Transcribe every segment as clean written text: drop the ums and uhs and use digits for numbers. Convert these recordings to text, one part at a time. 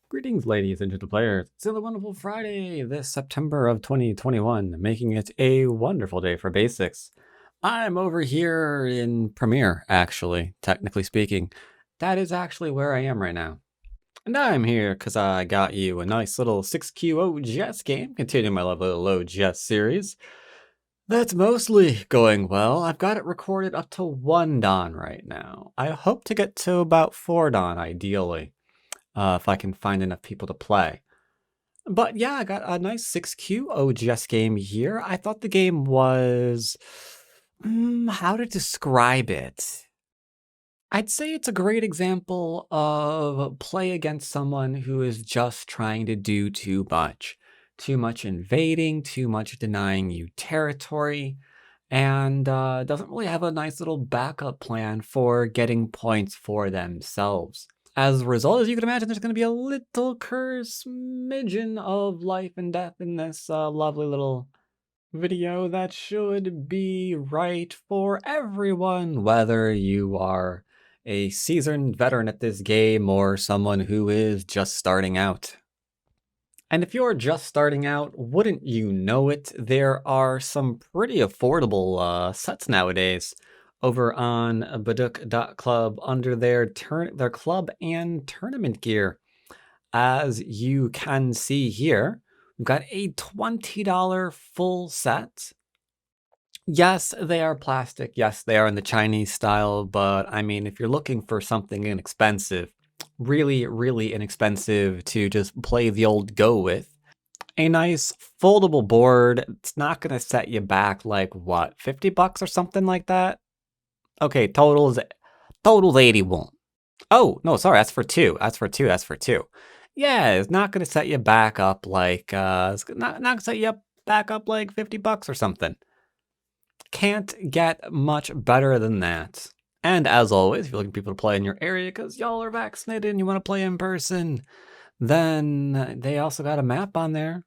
Greetings, ladies and gentle players. It's a wonderful Friday this September of 2021, making it a wonderful day for basics. I'm over here in Premiere, actually, technically speaking. That is actually where I am right now. And I'm here because I got you a nice little 6kyu OGS game, continuing my lovely little OGS series. That's mostly going well. I've got it recorded up to 1 Dan right now. I hope to get to about 4 Dan, ideally, if I can find enough people to play. But yeah, I got a nice 6kyu OGS game here. I thought the game was... how to describe it? I'd say it's a great example of play against someone who is just trying to do too much. Too much invading, too much denying you territory, and doesn't really have a nice little backup plan for getting points for themselves. As a result, as you can imagine, there's going to be a little smidgen of life and death in this lovely little video that should be right for everyone, whether you are a seasoned veteran at this game or someone who is just starting out. And if you're just starting out, wouldn't you know it, there are some pretty affordable sets nowadays over on Baduk.club under their club and tournament gear. As you can see here, we've got a $20 full set. Yes, they are plastic. Yes, they are in the Chinese style, but I mean, if you're looking for something inexpensive, really, really inexpensive to just play the old Go with, a nice foldable board, it's not going to set you back like what, 50 bucks or something like that? Okay, total's 81. Oh, no, sorry, that's for two. That's for two. Yeah, it's not going to set you back up like it's not going to set you back up like 50 bucks or something. Can't get much better than that. And as always, if you're looking for people to play in your area because y'all are vaccinated and you want to play in person, then they also got a map on there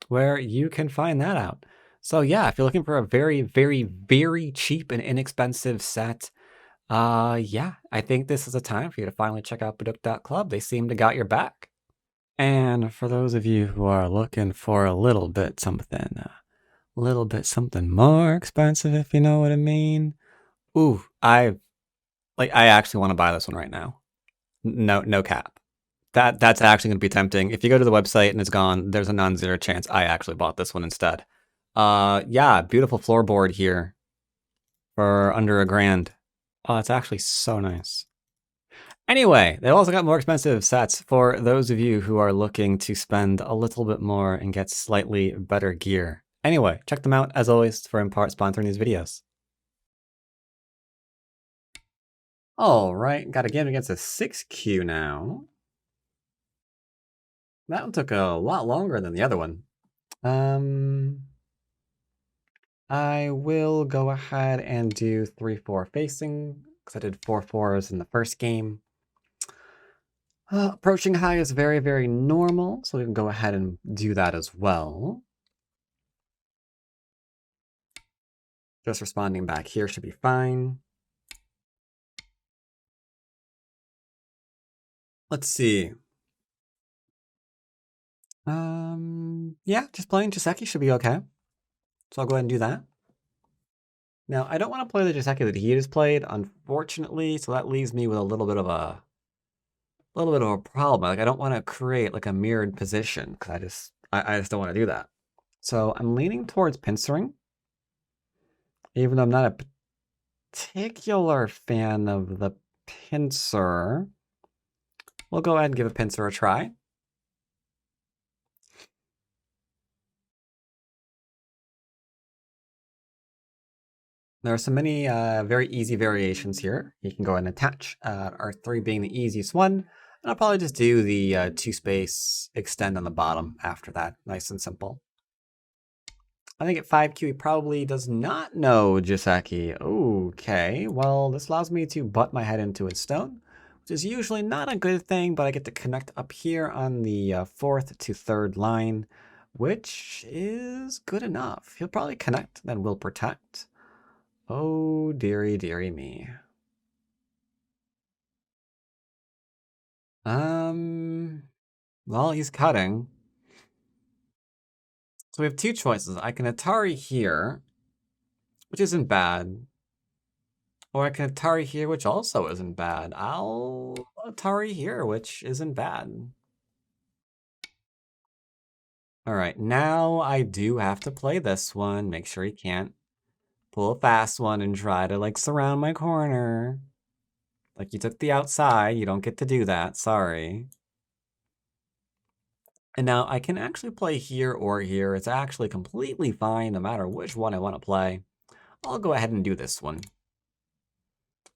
where you can find that out. So yeah, if you're looking for a very, very, very cheap and inexpensive set, yeah, I think this is a time for you to finally check out Baduk.club. They seem to got your back. And for those of you who are looking for a little bit something more expensive, if you know what I mean. Ooh, I actually want to buy this one right now. No cap. That's actually going to be tempting. If you go to the website and it's gone, there's a non-zero chance I actually bought this one instead. Yeah, beautiful floorboard here for under $1,000. Oh, it's actually so nice. Anyway, they also got more expensive sets for those of you who are looking to spend a little bit more and get slightly better gear. Anyway, check them out as always for in part sponsoring these videos. All right, got a game against a 6kyu now. That one took a lot longer than the other one. I will go ahead and do 3-4 facing, because I did 4-4s in the first game. Approaching high is very, very normal, so we can go ahead and do that as well. Just responding back here should be fine. Let's see. Yeah, just playing joseki should be okay. So I'll go ahead and do that. Now, I don't want to play the joseki that he has played, unfortunately, so that leaves me with a little bit of a problem. Like, I don't want to create like a mirrored position because I just don't want to do that. So I'm leaning towards pincering, even though I'm not a particular fan of the pincer. We'll go ahead and give a pincer a try. There are so many very easy variations here. You can go ahead and attach, R3 being the easiest one. And I'll probably just do the 2-space extend on the bottom after that. Nice and simple. I think at 5kyu he probably does not know joseki. Okay, well, this allows me to butt my head into a stone, which is usually not a good thing, but I get to connect up here on the 4th to 3rd line, which is good enough. He'll probably connect, then we'll protect. Oh, dearie, dearie me. Well, he's cutting. So we have two choices. I can Atari here, which isn't bad. Or I can Atari here, which also isn't bad. I'll Atari here, which isn't bad. All right, now I do have to play this one. Make sure he can't pull a fast one and try to, like, surround my corner. Like, you took the outside. You don't get to do that. Sorry. And now I can actually play here or here. It's actually completely fine no matter which one I want to play. I'll go ahead and do this one.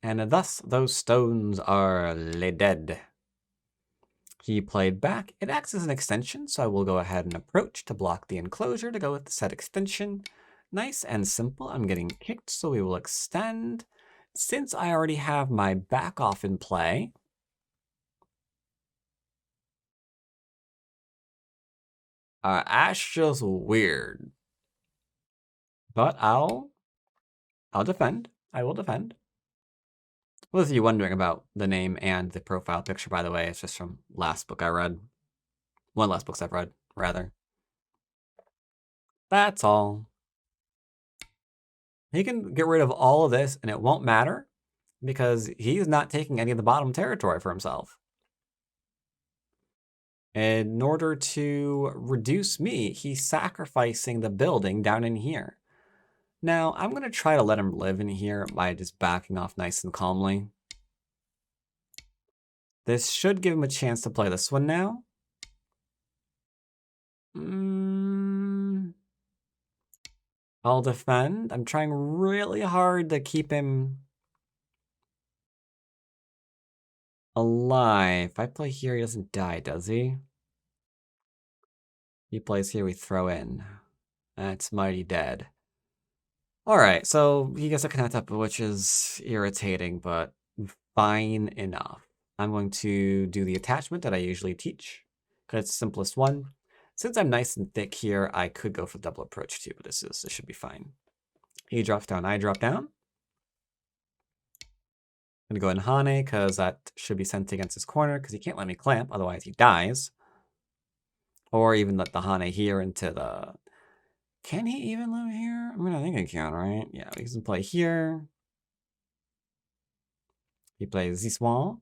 And thus, those stones are le dead. He played back. It acts as an extension, so I will go ahead and approach to block the enclosure to go with the set extension. Nice and simple. I'm getting kicked, so we will extend. Since I already have my back off in play, Ash feels weird. But I'll defend. I will defend. For those of you wondering about the name and the profile picture, by the way, it's just from last book I read. One of the last books I've read, rather. That's all. He can get rid of all of this and it won't matter because he's not taking any of the bottom territory for himself. In order to reduce me, he's sacrificing the building down in here. Now, I'm going to try to let him live in here by just backing off nice and calmly. This should give him a chance to play this one now. I'll defend. I'm trying really hard to keep him alive. If I play here, he doesn't die, does he? He plays here, we throw in. That's mighty dead. Alright, so he gets a connect up, which is irritating, but fine enough. I'm going to do the attachment that I usually teach, because it's the simplest one. Since I'm nice and thick here, I could go for double approach too, but this should be fine. He drops down, I drop down. I'm going to go in Hane, because that should be sent against his corner, because he can't let me clamp, otherwise he dies. Or even let the Hane here into the... Can he even live here? I mean, I think he can, right? Yeah, he can play here. He plays this one.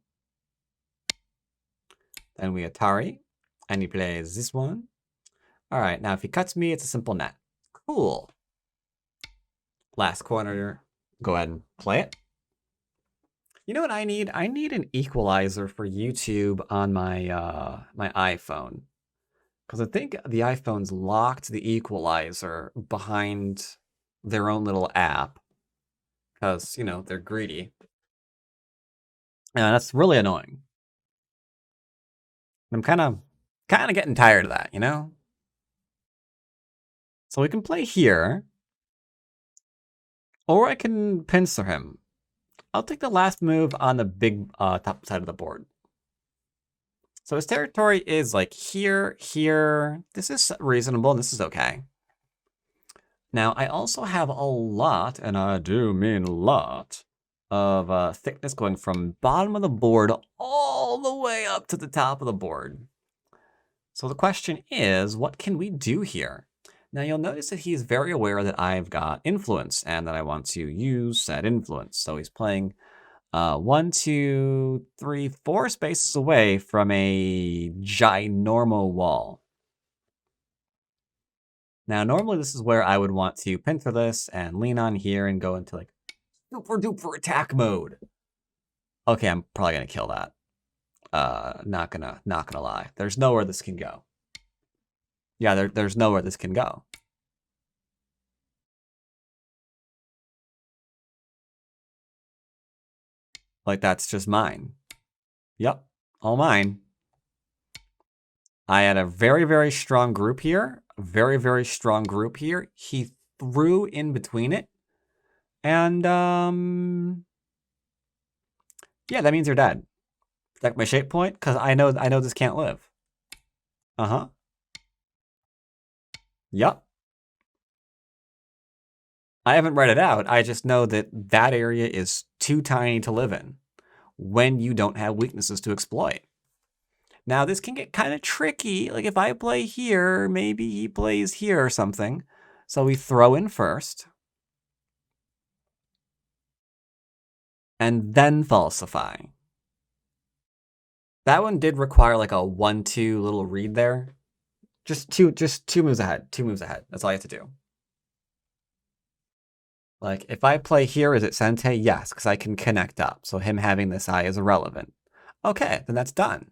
Then we Atari. And he plays this one. Alright, now if he cuts me, it's a simple net. Cool. Last corner. Go ahead and play it. You know what I need? I need an equalizer for YouTube on my my iPhone. Because I think the iPhone's locked the equalizer behind their own little app. Because, you know, they're greedy. And that's really annoying. I'm kind of getting tired of that, you know? So we can play here. Or I can pincer him. I'll take the last move on the big top side of the board. So his territory is like here, here. This is reasonable, and this is okay. Now, I also have a lot, and I do mean a lot, of thickness going from bottom of the board all the way up to the top of the board. So the question is, what can we do here? Now, you'll notice that he's very aware that I've got influence and that I want to use that influence. So he's playing 1, 2, 3, 4 spaces away from a ginormo wall. Now, normally this is where I would want to pincer this and lean on here and go into like super duper attack mode. Okay, I'm probably gonna kill that. Not gonna lie. There's nowhere this can go. Yeah, there's nowhere this can go. Like, that's just mine. Yep, all mine. I had a very, very strong group here. Very, very strong group here. He threw in between it. And, yeah, that means you're dead. Protect my shape point, because I know this can't live. Uh-huh. Yep. I haven't read it out. I just know that that area is too tiny to live in when you don't have weaknesses to exploit. Now, this can get kind of tricky. Like, if I play here, maybe he plays here or something. So we throw in first. And then falsify. That one did require like a 1-2 little read there. Just two moves ahead. 2 moves ahead. That's all you have to do. Like, if I play here, is it Sensei? Yes, because I can connect up. So him having this eye is irrelevant. Okay, then that's done.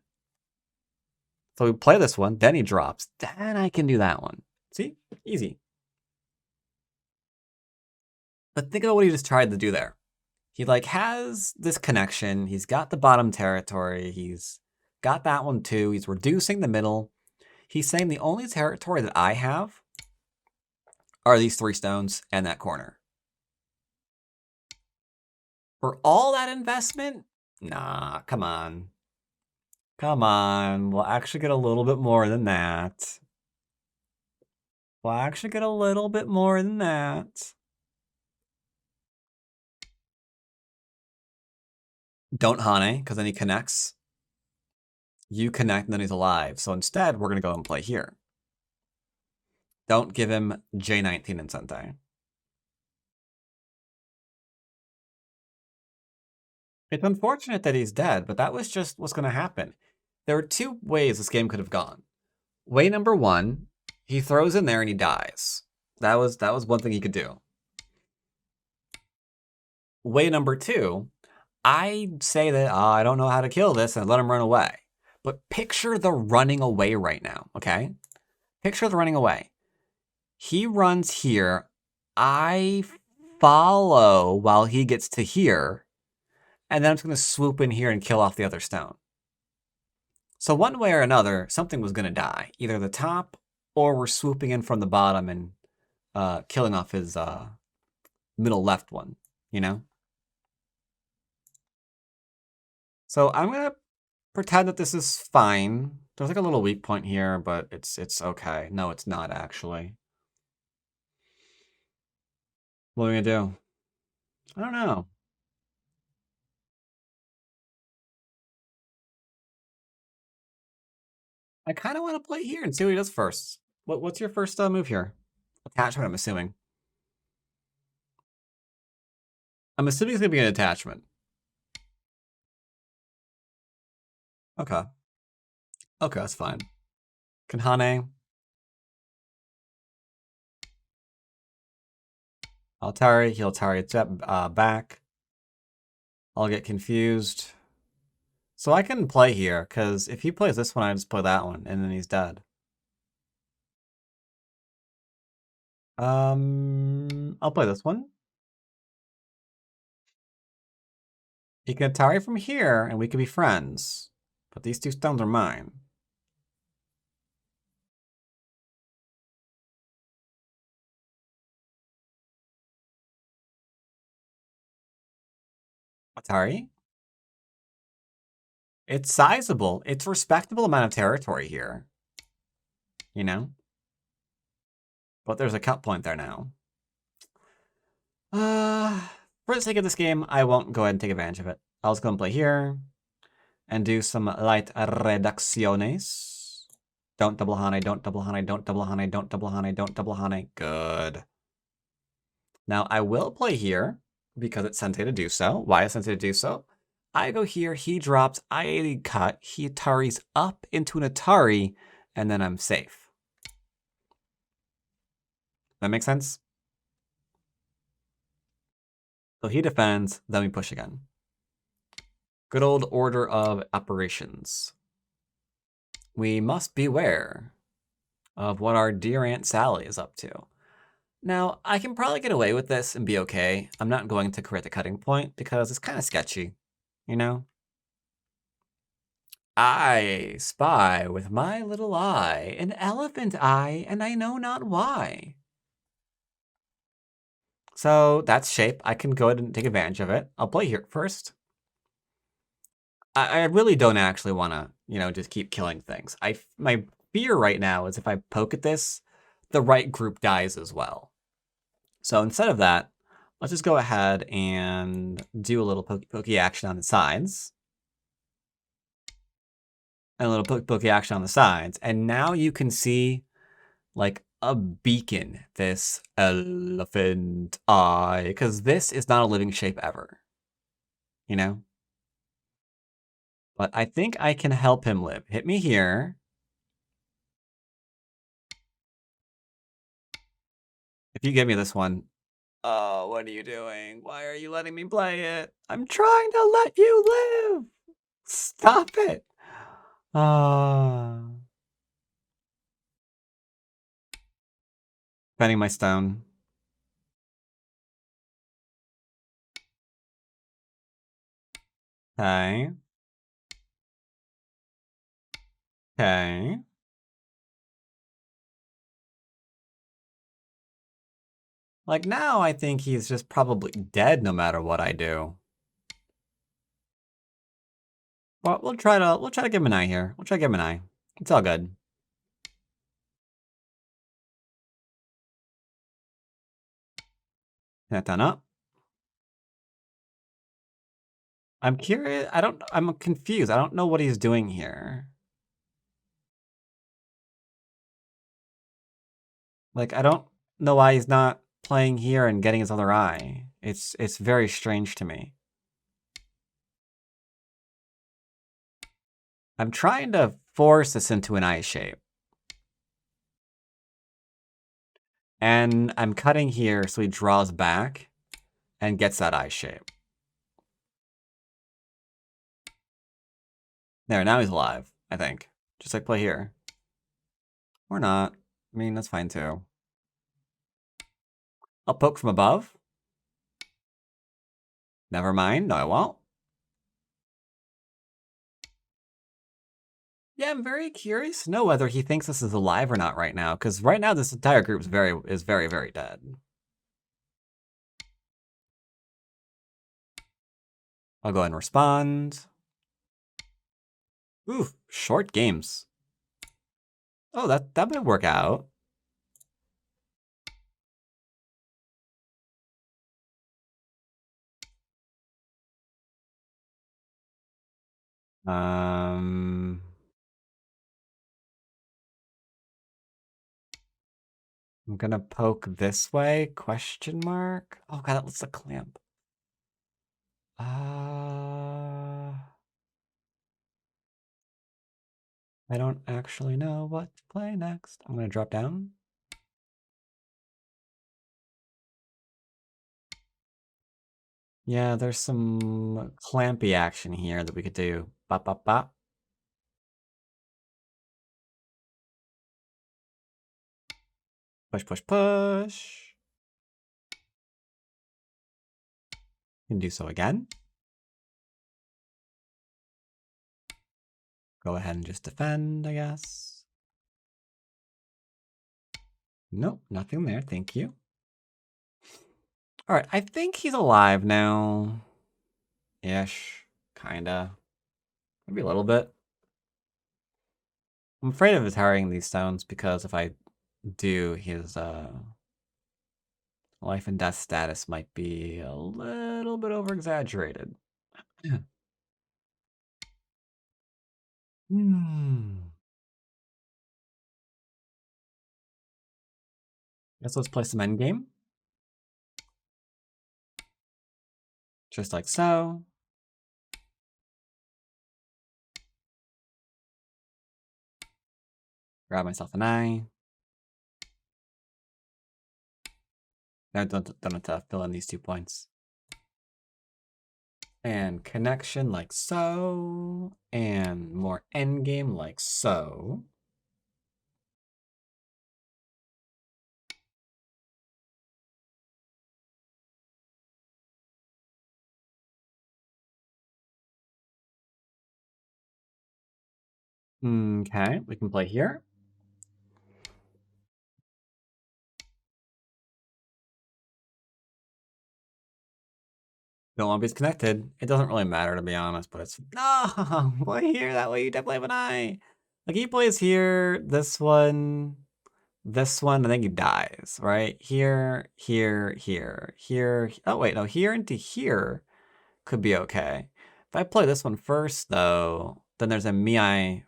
So we play this one, then he drops. Then I can do that one. See? Easy. But think about what he just tried to do there. He like has this connection. He's got the bottom territory. He's got that one too. He's reducing the middle. He's saying the only territory that I have are these 3 stones and that corner. For all that investment? Nah, come on. Come on. We'll actually get a little bit more than that. We'll actually get a little bit more than that. Don't Hane, because then he connects. You connect, and then he's alive. So instead, we're going to go and play here. Don't give him J19 and Sensei. It's unfortunate that he's dead, but that was just what's going to happen. There are 2 ways this game could have gone. Way number 1, he throws in there and he dies. That was one thing he could do. Way number 2, I say that I don't know how to kill this and let him run away. But picture the running away right now, okay? Picture the running away. He runs here. I follow while he gets to here. And then I'm just going to swoop in here and kill off the other stone. So one way or another, something was going to die. Either the top, or we're swooping in from the bottom and killing off his middle left one, you know? So I'm going to pretend that this is fine. There's like a little weak point here, but it's okay. No, it's not actually. What are we going to do? I don't know. I kind of want to play here and see what he does first. What's your first move here? Attachment, I'm assuming. I'm assuming it's going to be an attachment. Okay. Okay, that's fine. Kanhane. Altari, he'll target back. I'll get confused. So I can play here, because if he plays this one, I just play that one, and then he's dead. I'll play this one. He can Atari from here, and we could be friends. But these 2 stones are mine. Atari? It's sizable. It's a respectable amount of territory here. You know? But there's a cut point there now. For the sake of this game, I won't go ahead and take advantage of it. I'll just go and play here. And do some light reducciones. Don't double Hane, don't double Hane, don't double Hane, don't double Hane, don't double Hane. Good. Now, I will play here, because it's Sensei to do so. Why is Sensei to do so? I go here, he drops, I cut, he Ataris up into an Atari, and then I'm safe. That makes sense? So he defends, then we push again. Good old order of operations. We must beware of what our dear Aunt Sally is up to. Now, I can probably get away with this and be okay. I'm not going to create the cutting point because it's kind of sketchy, you know? I spy with my little eye an elephant eye, and I know not why. So that's shape. I can go ahead and take advantage of it. I'll play here first. I really don't actually want to, you know, just keep killing things. My fear right now is if I poke at this, the right group dies as well. So instead of that, let's just go ahead and do a little pokey action on the sides. and a little pokey action on the sides. And now you can see like a beacon, this elephant eye, because this is not a living shape ever, you know? But I think I can help him live. Hit me here. If you give me this one. Oh, what are you doing? Why are you letting me play it? I'm trying to let you live. Stop it. Spending my stone. Okay. Okay. Like now I think he's just probably dead no matter what I do. Well, we'll try to give him an eye here. We'll try to give him an eye. It's all good. That done up. I'm curious. I'm confused. I don't know what he's doing here. Like, I don't know why he's not playing here and getting his other eye. It's very strange to me. I'm trying to force this into an eye shape. And I'm cutting here so he draws back and gets that eye shape. There, now he's alive, I think. Just like play here. Or not. I mean, that's fine too. I'll poke from above. Never mind. No, I won't. Yeah, I'm very curious to know whether he thinks this is alive or not right now, because right now this entire group is very, very dead. I'll go ahead and respond. Ooh, short games. Oh, that might work out. I'm gonna poke this way, question mark. Oh god, that looks like a clamp. I don't actually know what to play next. I'm gonna drop down. Yeah, there's some clampy action here that we could do. Bop, bop, bop. Push, push, push. Can do so again. Go ahead and just defend, I guess. Nope, nothing there, thank you. All right, I think he's alive now. Ish, kinda. Maybe a little bit. I'm afraid of retiring these stones because if I do, his life and death status might be a little bit over-exaggerated. Guess let's play some Endgame. Just like so. Grab myself an eye. Now don't have to fill in these 2 points. And connection like so. And more endgame like so. Okay, we can play here. Don't want to be connected. It doesn't really matter to be honest, but it's no. Play here that way. You definitely have an eye. Like he plays here. This one. I think he dies. Right here, here, here, here. Oh wait, no. Here into here could be okay. If I play this one first, though, then there's a Miai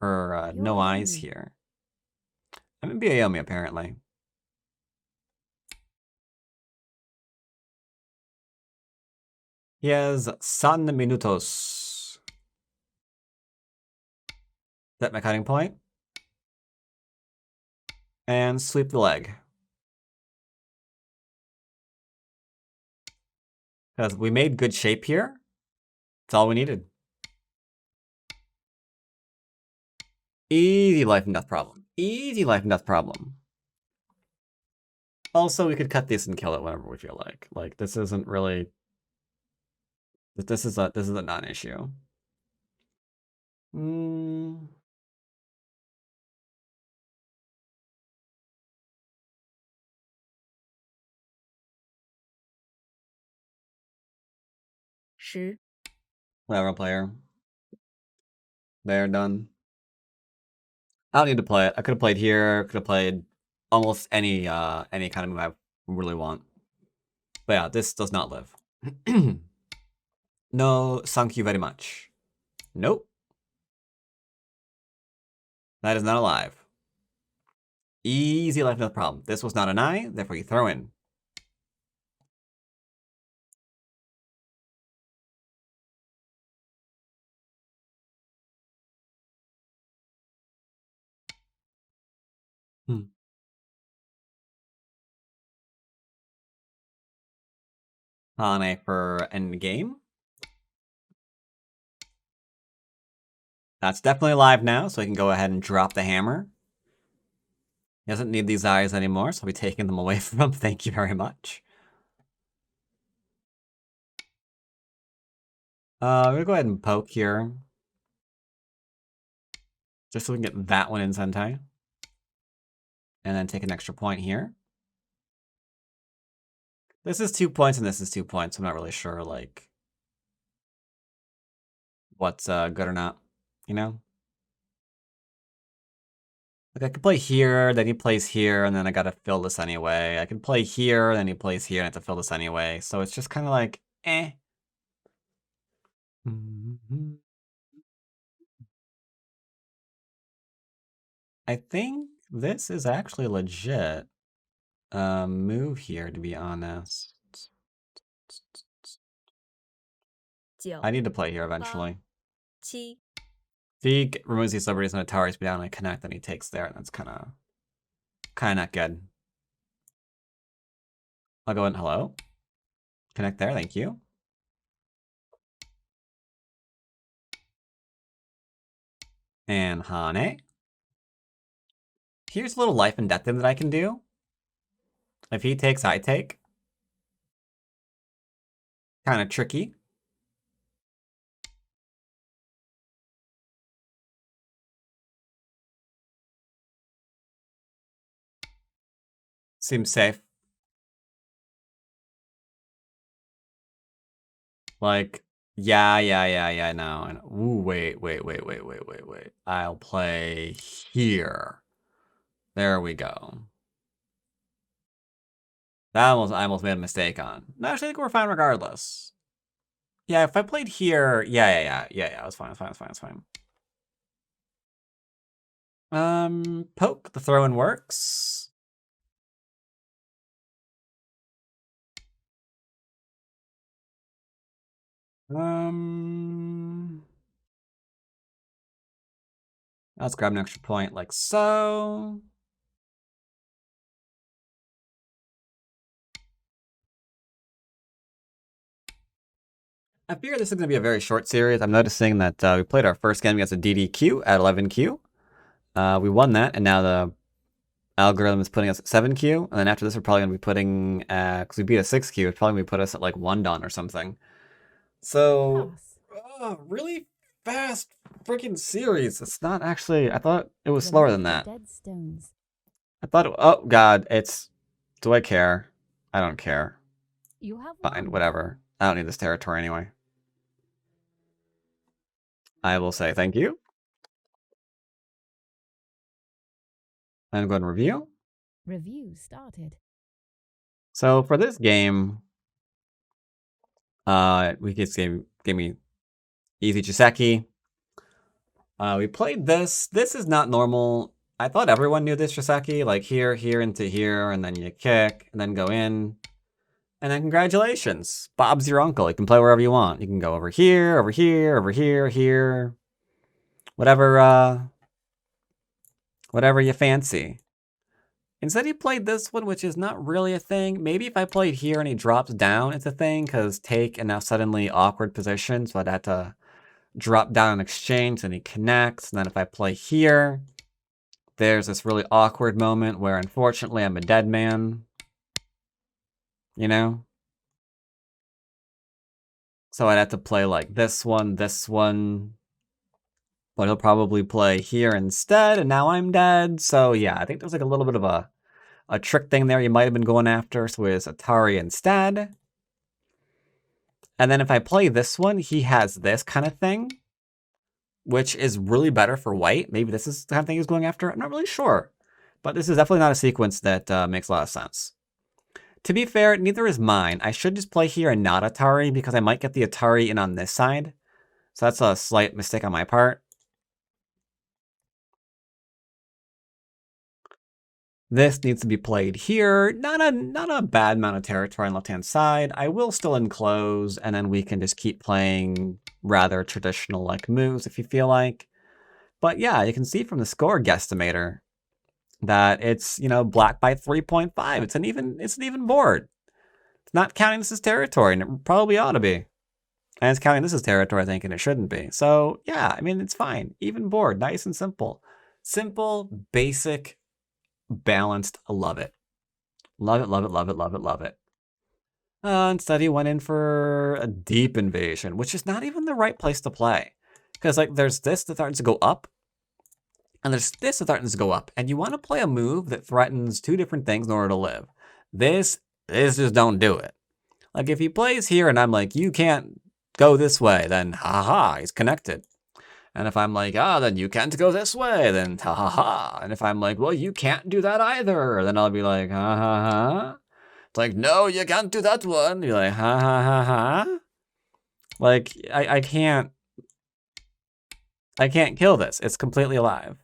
For no eyes here. I'm in Aomi, apparently. He has San Minutos. Set my cutting point. And sweep the leg. Because we made good shape here. That's all we needed. Easy life and death problem. Easy life and death problem. Also, we could cut this and kill it whenever we feel like. Like, this isn't really... This is a non-issue. Mm. Whatever, player. They're done. I don't need to play it. I could have played here. Could have played almost any kind of move I really want. But yeah, this does not live. No, thank you very much. Nope. That is not alive. Easy life, no problem. This was not an eye, therefore you throw in. Hane for Endgame. That's definitely alive now, so I can go ahead and drop the hammer. He doesn't need these eyes anymore, so I'll be taking them away from him. Thank you very much. I'm gonna go ahead and poke here. Just so we can get that one in Sensei. And then take an extra point here. This is 2 points and this is 2 points. I'm not really sure, like, what's good or not, you know? Like, I could play here, then he plays here, and then I gotta fill this anyway. I could play here, then he plays here, and I have to fill this anyway. So it's just kind of like, eh. I think this is actually legit. Move here, to be honest. I need to play here eventually. If he removes these liberties and a tower me down and I connect, then he takes there, and that's kind of not good. I'll go in, hello? Connect there, thank you. And Hane. Here's a little life and death thing that I can do. If he takes, I take. Kind of tricky. Seems safe. Like, yeah, no. Ooh, wait. I'll play here. There we go. That I almost made a mistake on. No, actually, I think we're fine regardless. Yeah, if I played here, yeah, it's fine. Poke, the throw-in works. Let's grab an extra point like so. I figure this is going to be a very short series. I'm noticing that we played our first game against a DDQ at 11Q. We won that, and now the algorithm is putting us at 7Q. And then after this, we're probably going to be putting, because we beat a 6Q, it's probably going to put us at like 1 done or something. So, really fast freaking series. It's not actually, I thought it was slower than that. I thought, oh god, it's, do I care? I don't care. Fine, whatever. I don't need this territory anyway. I will say thank you. I'm going to review. Review started. So for this game, we just gave me easy joseki. We played this. This is not normal. I thought everyone knew this joseki, like here, here, into here, and then you kick, and then go in. And then congratulations, Bob's your uncle. You can play wherever you want. You can go over here, over here, over here, here. Whatever, whatever you fancy. Instead he played this one, which is not really a thing. Maybe if I played here and he drops down, it's a thing, because take and now suddenly awkward position, so I'd have to drop down in exchange, and he connects, and then if I play here, there's this really awkward moment where unfortunately I'm a dead man. You know? So I'd have to play like this one, but he'll probably play here instead, and now I'm dead. So yeah, I think there's like a little bit of a trick thing there you might have been going after, so it's Atari instead. And then if I play this one, he has this kind of thing, which is really better for white. Maybe this is the kind of thing he's going after. I'm not really sure. But this is definitely not a sequence that makes a lot of sense. To be fair, neither is mine. I should just play here and not Atari, because I might get the Atari in on this side. So that's a slight mistake on my part. This needs to be played here. Not a bad amount of territory on the left-hand side. I will still enclose, and then we can just keep playing rather traditional like moves if you feel like. But yeah, you can see from the score guesstimator that it's, you know, black by 3.5. It's an even board. It's not counting this as territory, and it probably ought to be. And it's counting this as territory, I think, and it shouldn't be. So yeah, I mean, it's fine. Even board, nice and simple. Simple, basic, balanced. I love it. Love it, love it, love it, love it, love it. Instead, he went in for a deep invasion, which is not even the right place to play. Because, like, there's this that threatens to go up, and there's this that threatens to go up. And you want to play a move that threatens two different things in order to live. This just don't do it. Like, if he plays here and I'm like, you can't go this way, then haha, he's connected. And if I'm like, then you can't go this way, then ha ha ha. And if I'm like, well, you can't do that either, then I'll be like, ha ha ha. It's like, no, you can't do that one. You're like, ha ha ha ha. Like, I can't kill this. It's completely alive.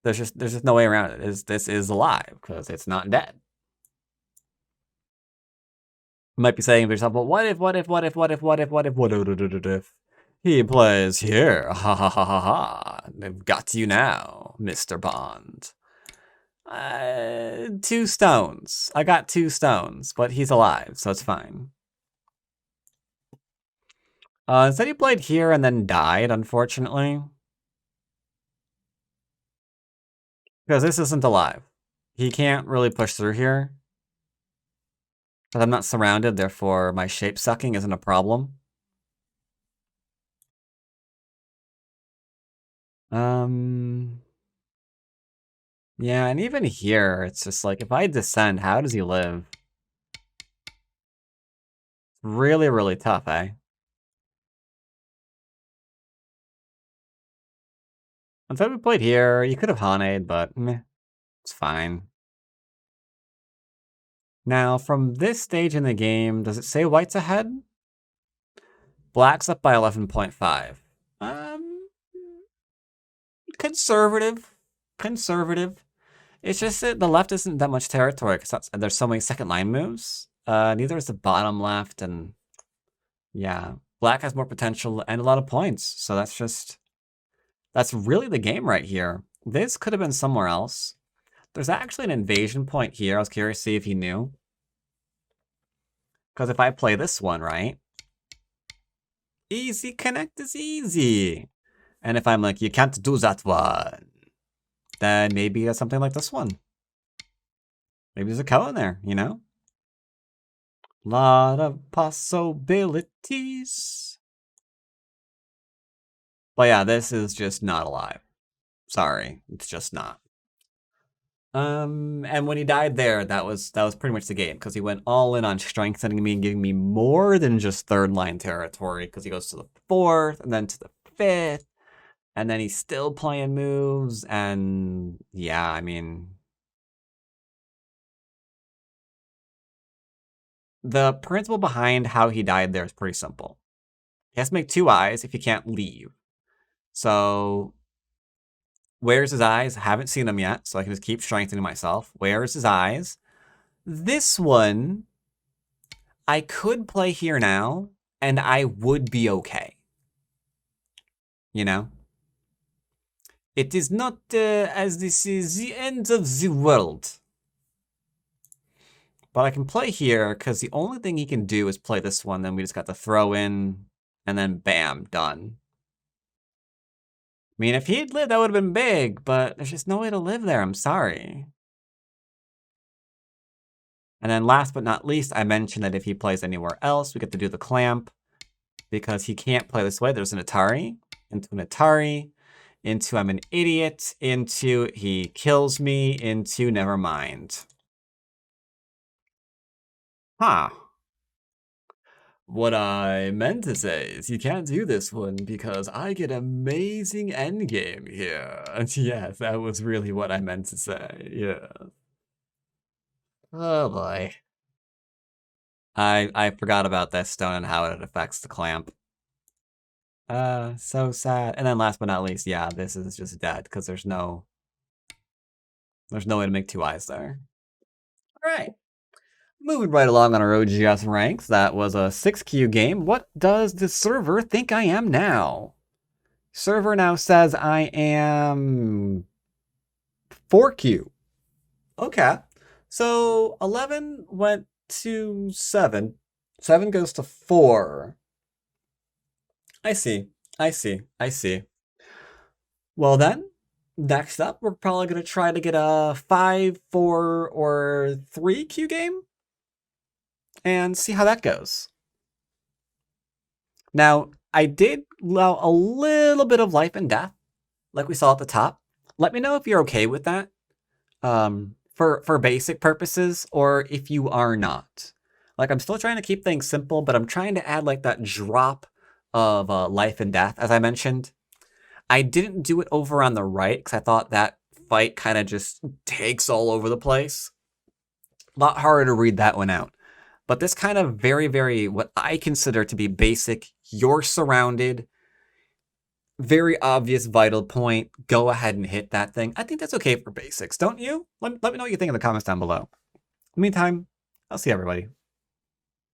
There's just no way around it. This is alive because it's not dead. You might be saying to yourself, well, what if he plays here? Ha ha ha ha ha. They've got you now, Mr. Bond. 2 stones. I got 2 stones, but he's alive, so it's fine. Instead he played here and then died, unfortunately. Because this isn't alive. He can't really push through here. But I'm not surrounded, therefore my shape sucking isn't a problem. Yeah, and even here, it's just like, if I descend, how does he live? Really, really tough, eh? Instead we played here, you could have Haned, but meh, it's fine. Now, from this stage in the game, does it say white's ahead? Black's up by 11.5. Conservative. Conservative. It's just that the left isn't that much territory because there's so many second line moves. Neither is the bottom left, and yeah, black has more potential and a lot of points. So that's really the game right here. This could have been somewhere else. There's actually an invasion point here. I was curious to see if he knew. Because if I play this one, right? Easy connect is easy. And if I'm like, you can't do that one, then maybe it's something like this one. Maybe there's a Ko in there, you know? Lot of possibilities. But yeah, this is just not alive. Sorry, it's just not. And when he died there, that was pretty much the game, because he went all in on strengthening me and giving me more than just third line territory, because he goes to the 4th and then to the 5th, and then he's still playing moves, and yeah, I mean, the principle behind how he died there is pretty simple. He has to make 2 eyes if he can't leave. So Where's his eyes? Haven't seen him yet, so I can just keep strengthening myself. Where's his eyes? This one, I could play here now, and I would be okay. You know? It is not as this is the end of the world. But I can play here, because the only thing he can do is play this one, then we just got to throw in, and then bam, done. I mean, if he'd lived, that would have been big, but there's just no way to live there, I'm sorry. And then last but not least, I mentioned that if he plays anywhere else, we get to do the clamp, because he can't play this way. There's an Atari, into an Atari, into I'm an idiot, into he kills me, into never mind. Huh. What I meant to say is you can't do this one because I get amazing endgame here. Yes, that was really what I meant to say. Yeah. Oh boy. I forgot about that stone and how it affects the clamp. So sad. And then last but not least, yeah, this is just dead because there's no way to make two eyes there. All right. Moving right along on our OGS ranks, that was a 6kyu game. What does the server think I am now? Server now says I am 4kyu. Okay. So 11 went to 7. 7 goes to 4. I see. I see. I see. Well then, next up, we're probably going to try to get a 5, 4, or 3kyu game and see how that goes. Now, I did allow a little bit of life and death, like we saw at the top. Let me know if you're okay with that for basic purposes, or if you are not. Like, I'm still trying to keep things simple, but I'm trying to add like that drop of life and death, as I mentioned. I didn't do it over on the right, because I thought that fight kind of just takes all over the place. A lot harder to read that one out. But this kind of very, very, what I consider to be basic, you're surrounded, very obvious vital point, go ahead and hit that thing. I think that's okay for basics, don't you? Let me know what you think in the comments down below. In the meantime, I'll see everybody.